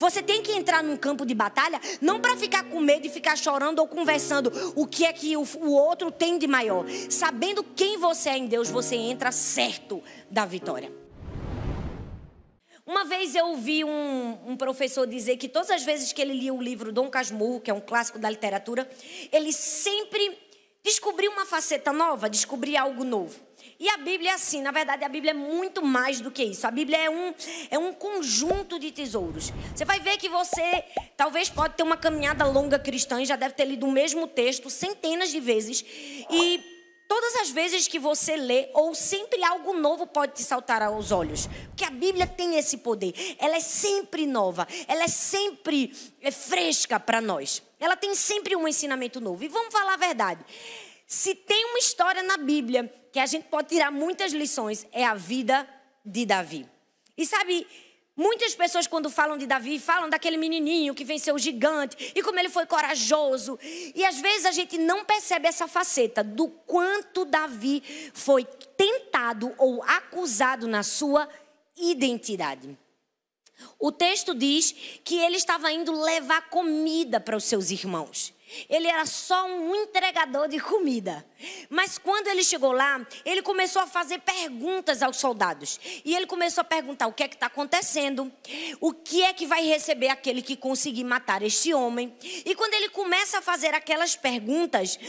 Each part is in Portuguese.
Você tem que entrar num campo de batalha, não para ficar com medo e ficar chorando ou conversando o que é que o outro tem de maior. Sabendo quem você é em Deus, você entra certo da vitória. Uma vez eu ouvi um professor dizer que todas as vezes que ele lia o livro Dom Casmurro, que é um clássico da literatura, ele sempre descobria uma faceta nova, descobria algo novo. E a Bíblia é assim, na verdade a Bíblia é muito mais do que isso. A Bíblia é um conjunto de tesouros. Você vai ver que você talvez pode ter uma caminhada longa cristã e já deve ter lido o mesmo texto centenas de vezes. E todas as vezes que você lê, ou sempre algo novo pode te saltar aos olhos. Porque a Bíblia tem esse poder. Ela é sempre nova, ela é sempre fresca para nós. Ela tem sempre um ensinamento novo. E vamos falar a verdade. Se tem uma história na Bíblia que a gente pode tirar muitas lições, é a vida de Davi. E sabe, muitas pessoas quando falam de Davi, falam daquele menininho que venceu o gigante e como ele foi corajoso. E às vezes a gente não percebe essa faceta do quanto Davi foi tentado ou acusado na sua identidade. O texto diz que ele estava indo levar comida para os seus irmãos. Ele era só um entregador de comida. Mas quando ele chegou lá, ele começou a fazer perguntas aos soldados. E ele começou a perguntar o que é que está acontecendo. O que é que vai receber aquele que conseguir matar este homem. E quando ele começa a fazer aquelas perguntas,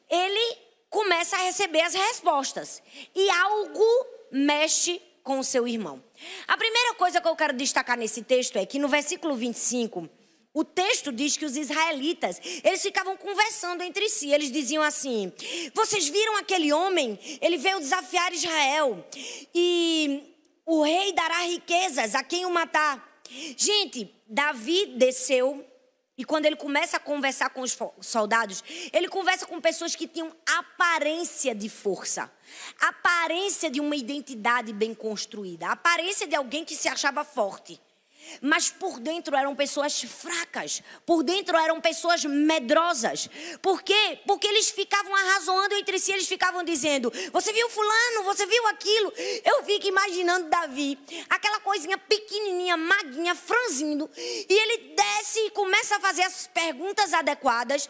ele começa a receber as respostas. E algo mexe com o seu irmão. A primeira coisa que eu quero destacar nesse texto é que no versículo 25... o texto diz que os israelitas, eles ficavam conversando entre si. Eles diziam assim: vocês viram aquele homem? Ele veio desafiar Israel. E o rei dará riquezas a quem o matar. Gente, Davi desceu. E quando ele começa a conversar com os soldados, ele conversa com pessoas que tinham aparência de força. Aparência de uma identidade bem construída. Aparência de alguém que se achava forte. Mas por dentro eram pessoas fracas. Por dentro eram pessoas medrosas. Por quê? Porque eles ficavam arrazoando entre si. Eles ficavam dizendo: você viu fulano? Você viu aquilo? Eu fico imaginando Davi, aquela coisinha pequenininha, maguinha, franzindo. E ele desce e começa a fazer as perguntas adequadas.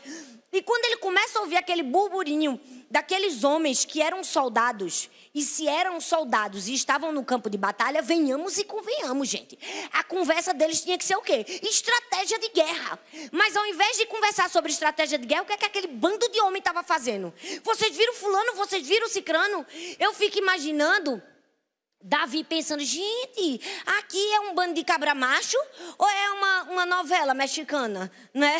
E quando ele começa a ouvir aquele burburinho daqueles homens que eram soldados, e se eram soldados e estavam no campo de batalha, venhamos e convenhamos, gente. A conversa deles tinha que ser o quê? Estratégia de guerra. Mas ao invés de conversar sobre estratégia de guerra, o que é que aquele bando de homem estava fazendo? Vocês viram fulano? Vocês viram cicrano? Eu fico imaginando Davi pensando: gente, aqui é um bando de cabra macho ou é uma novela mexicana, né?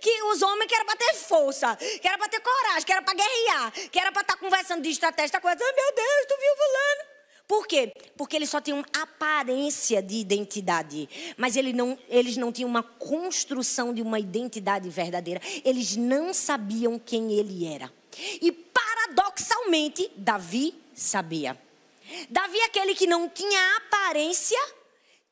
Que os homens que era para ter força, que era para ter coragem, que era para guerrear, que era para estar conversando de estratégia, coisa. Meu Deus, tu viu fulano? Por quê? Porque eles só tinham aparência de identidade, mas eles não tinham uma construção de uma identidade verdadeira. Eles não sabiam quem ele era. E paradoxalmente, Davi sabia. Davi, aquele que não tinha aparência,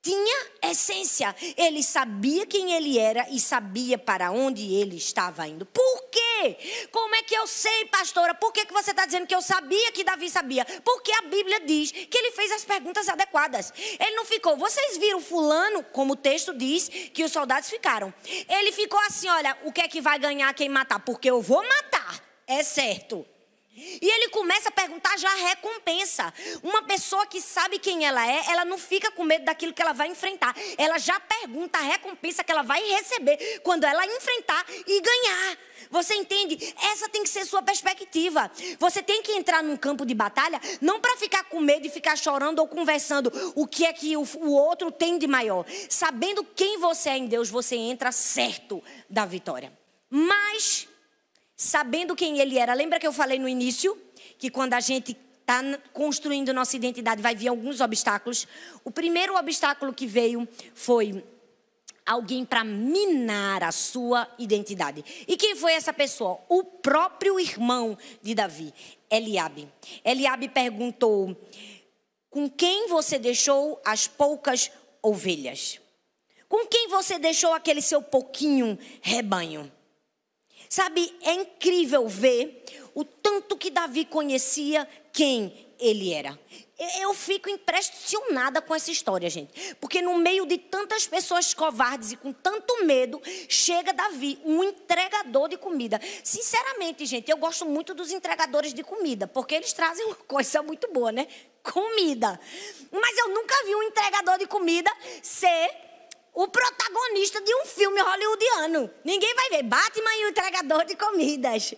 tinha essência. Ele sabia quem ele era e sabia para onde ele estava indo. Por quê? Como é que eu sei, pastora? Por que você está dizendo que eu sabia que Davi sabia? Porque a Bíblia diz que ele fez as perguntas adequadas. Ele não ficou: vocês viram fulano? Como o texto diz que os soldados ficaram. Ele ficou assim: olha, o que é que vai ganhar quem matar? Porque eu vou matar, é certo. E ele começa a perguntar já a recompensa. Uma pessoa que sabe quem ela é, ela não fica com medo daquilo que ela vai enfrentar. Ela já pergunta a recompensa que ela vai receber quando ela enfrentar e ganhar. Você entende? Essa tem que ser sua perspectiva. Você tem que entrar num campo de batalha não para ficar com medo e ficar chorando ou conversando o que é que o outro tem de maior. Sabendo quem você é em Deus, você entra certo da vitória. Mas sabendo quem ele era, lembra que eu falei no início que quando a gente está construindo nossa identidade vai vir alguns obstáculos? O primeiro obstáculo que veio foi alguém para minar a sua identidade. E quem foi essa pessoa? O próprio irmão de Davi, Eliabe. Eliabe perguntou: com quem você deixou as poucas ovelhas? Com quem você deixou aquele seu pouquinho rebanho? Sabe, é incrível ver o tanto que Davi conhecia quem ele era. Eu fico impressionada com essa história, gente. Porque no meio de tantas pessoas covardes e com tanto medo, chega Davi, um entregador de comida. Sinceramente, gente, eu gosto muito dos entregadores de comida, porque eles trazem uma coisa muito boa, né? Comida. Mas eu nunca vi um entregador de comida ser o protagonista de um filme hollywoodiano. Ninguém vai ver Batman e o entregador de comidas.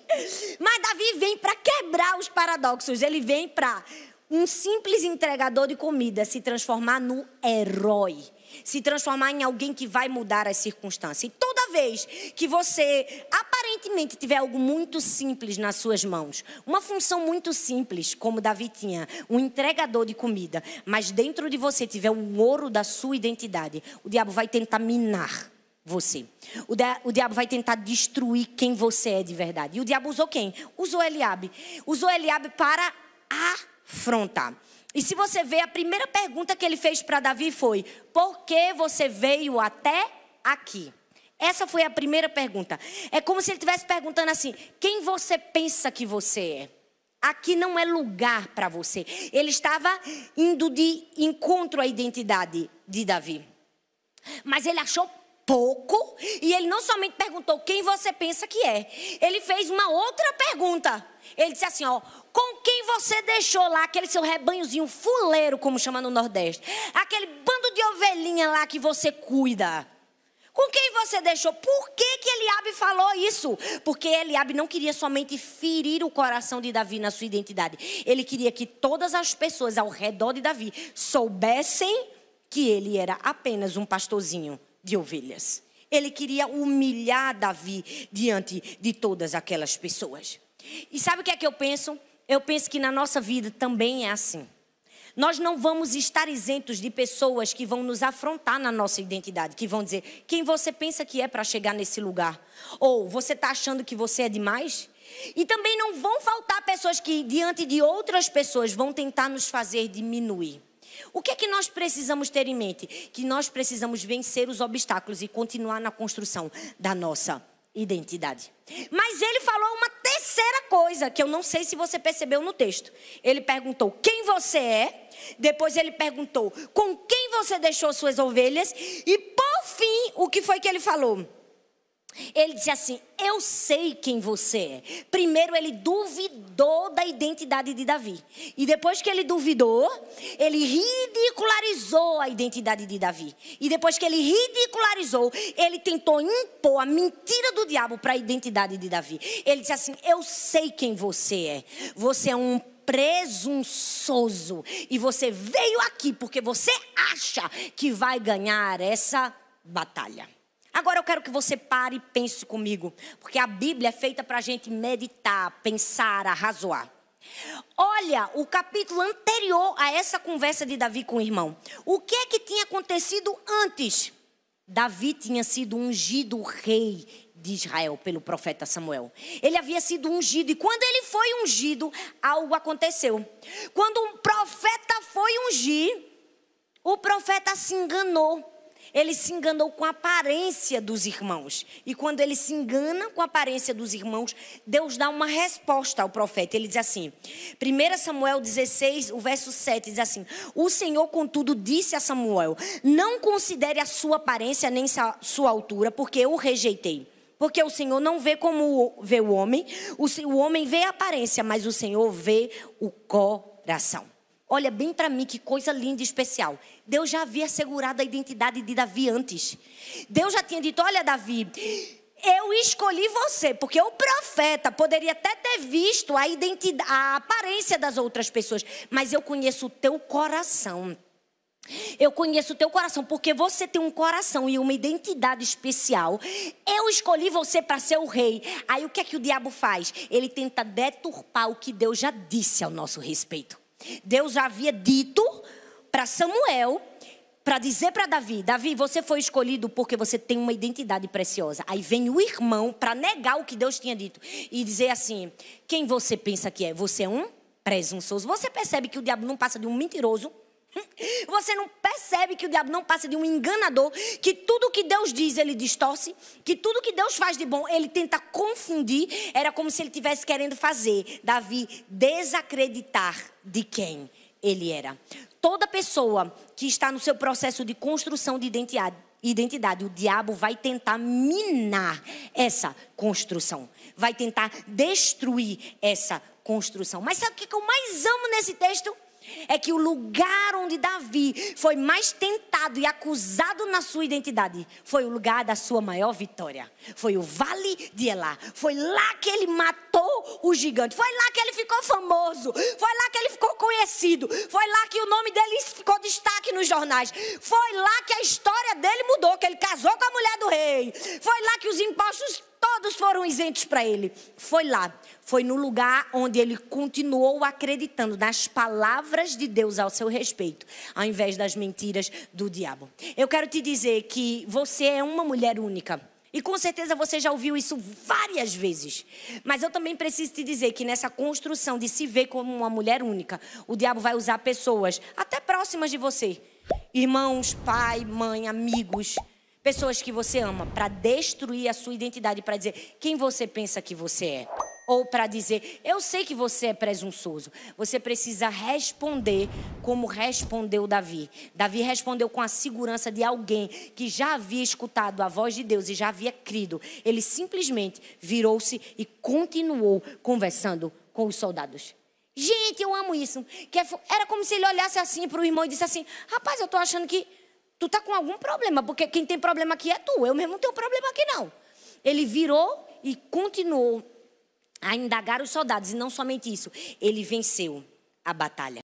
Mas Davi vem para quebrar os paradoxos. Ele vem para um simples entregador de comida se transformar no herói. Se transformar em alguém que vai mudar as circunstâncias. E toda vez que você aparentemente tiver algo muito simples nas suas mãos, uma função muito simples, como Davi tinha, um entregador de comida, mas dentro de você tiver o ouro da sua identidade, o diabo vai tentar minar você. O diabo vai tentar destruir quem você é de verdade. E o diabo usou quem? Usou Eliabe. Usou Eliabe para afrontar. E se você ver, a primeira pergunta que ele fez para Davi foi: por que você veio até aqui? Essa foi a primeira pergunta. É como se ele estivesse perguntando assim: quem você pensa que você é? Aqui não é lugar para você. Ele estava indo de encontro à identidade de Davi. Mas ele achou pouco e ele não somente perguntou quem você pensa que é. Ele fez uma outra pergunta. Ele disse assim, ó: com quem você deixou lá aquele seu rebanhozinho fuleiro, como chama no Nordeste? Aquele bando de ovelhinha lá que você cuida. Com quem você deixou? Por que Eliabe falou isso? Porque Eliabe não queria somente ferir o coração de Davi na sua identidade. Ele queria que todas as pessoas ao redor de Davi soubessem que ele era apenas um pastorzinho de ovelhas. Ele queria humilhar Davi diante de todas aquelas pessoas. E sabe o que é que eu penso? Eu penso que na nossa vida também é assim. Nós não vamos estar isentos de pessoas que vão nos afrontar na nossa identidade, que vão dizer: quem você pensa que é para chegar nesse lugar? Ou você está achando que você é demais? E também não vão faltar pessoas que diante de outras pessoas vão tentar nos fazer diminuir. O que é que nós precisamos ter em mente? Que nós precisamos vencer os obstáculos e continuar na construção da nossa identidade. Mas ele falou uma terceira coisa que eu não sei se você percebeu no texto. Ele perguntou quem você é, depois ele perguntou com quem você deixou suas ovelhas e por fim, o que foi que ele falou? Ele disse assim: eu sei quem você é. Primeiro ele duvidou da identidade de Davi. E depois que ele duvidou, ele ridicularizou a identidade de Davi. E depois que ele ridicularizou, ele tentou impor a mentira do diabo para a identidade de Davi. Ele disse assim: eu sei quem você é. Você é um presunçoso. E você veio aqui porque você acha que vai ganhar essa batalha. Agora eu quero que você pare e pense comigo, porque a Bíblia é feita para a gente meditar, pensar, arrazoar. Olha o capítulo anterior a essa conversa de Davi com o irmão. O que é que tinha acontecido antes? Davi tinha sido ungido rei de Israel pelo profeta Samuel. Ele havia sido ungido e quando ele foi ungido, algo aconteceu. Quando um profeta foi ungir, o profeta se enganou. Ele se enganou com a aparência dos irmãos. E quando ele se engana com a aparência dos irmãos, Deus dá uma resposta ao profeta. Ele diz assim, 1 Samuel 16, o verso 7, diz assim: o Senhor, contudo, disse a Samuel: não considere a sua aparência nem sua altura, porque eu o rejeitei. Porque o Senhor não vê como vê o homem homem vê a aparência, mas o Senhor vê o coração. Olha bem para mim que coisa linda e especial. Deus já havia assegurado a identidade de Davi antes. Deus já tinha dito: olha, Davi, eu escolhi você, porque o profeta poderia até ter visto a identidade, a aparência das outras pessoas, mas eu conheço o teu coração. Eu conheço o teu coração, porque você tem um coração e uma identidade especial. Eu escolhi você para ser o rei. Aí o que é que o diabo faz? Ele tenta deturpar o que Deus já disse ao nosso respeito. Deus já havia dito para Samuel, para dizer para Davi: Davi, você foi escolhido porque você tem uma identidade preciosa. Aí vem o irmão para negar o que Deus tinha dito e dizer assim: quem você pensa que é? Você é um presunçoso. Você percebe que o diabo não passa de um mentiroso? Você não percebe que o diabo não passa de um enganador, que tudo que Deus diz ele distorce, que tudo que Deus faz de bom ele tenta confundir. Era como se ele estivesse querendo fazer Davi desacreditar de quem ele era. Toda pessoa que está no seu processo de construção de identidade, o diabo vai tentar minar essa construção, vai tentar destruir essa construção. Mas sabe o que eu mais amo nesse texto? É que o lugar onde Davi foi mais tentado e acusado na sua identidade foi o lugar da sua maior vitória. Foi o Vale de Elá. Foi lá que ele matou o gigante. Foi lá que ele ficou famoso. Foi lá que ele ficou conhecido. Foi lá que o nome dele ficou destaque nos jornais. Foi lá que a história dele mudou, que ele casou com a mulher do rei. Foi lá que os impostos todos foram isentos para ele. Foi lá. Foi no lugar onde ele continuou acreditando nas palavras de Deus ao seu respeito, ao invés das mentiras do diabo. Eu quero te dizer que você é uma mulher única. E com certeza você já ouviu isso várias vezes. Mas eu também preciso te dizer que nessa construção de se ver como uma mulher única, o diabo vai usar pessoas até próximas de você. Irmãos, pai, mãe, amigos, pessoas que você ama, para destruir a sua identidade, para dizer quem você pensa que você é. Ou para dizer, eu sei que você é presunçoso. Você precisa responder como respondeu Davi. Davi respondeu com a segurança de alguém que já havia escutado a voz de Deus e já havia crido. Ele simplesmente virou-se e continuou conversando com os soldados. Gente, eu amo isso. Era como se ele olhasse assim para o irmão e disse assim, rapaz, eu estou achando que tu está com algum problema, porque quem tem problema aqui é tu. Eu mesmo não tenho problema aqui não. Ele virou e continuou a indagar os soldados, e não somente isso, ele venceu a batalha.